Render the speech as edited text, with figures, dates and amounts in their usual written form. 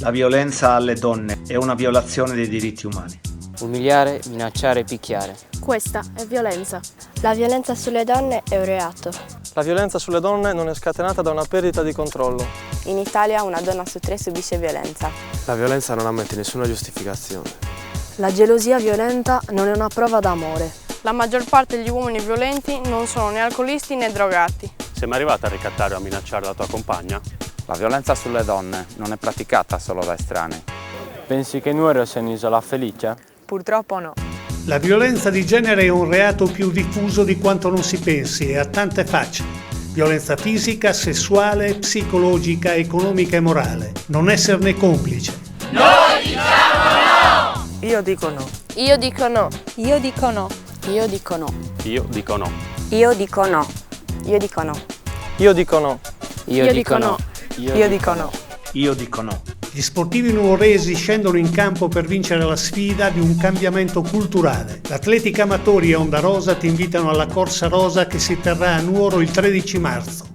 La violenza alle donne è una violazione dei diritti umani. Umiliare, minacciare, picchiare. Questa è violenza. La violenza sulle donne è un reato. La violenza sulle donne non è scatenata da una perdita di controllo. In Italia una donna su 3 subisce violenza. La violenza non ammette nessuna giustificazione. La gelosia violenta non è una prova d'amore. La maggior parte degli uomini violenti non sono né alcolisti né drogati. Sei mai arrivata a ricattare o a minacciare la tua compagna? La violenza sulle donne non è praticata solo da estranei. Pensi che Nuoro sia un'isola felice? Purtroppo no. La violenza di genere è un reato più diffuso di quanto non si pensi e ha tante facce. Violenza fisica, sessuale, psicologica, economica e morale. Non esserne complice. Noi diciamo no! Io dico no. Io dico no. Io dico no. Io dico no. Io dico no. Io dico no. Io dico no. Io dico no. Io dico no. Io dico no. Io dico no. Gli sportivi nuoresi scendono in campo per vincere la sfida di un cambiamento culturale. L'Atletica Amatori e Onda Rosa ti invitano alla Corsa Rosa che si terrà a Nuoro il 13 marzo.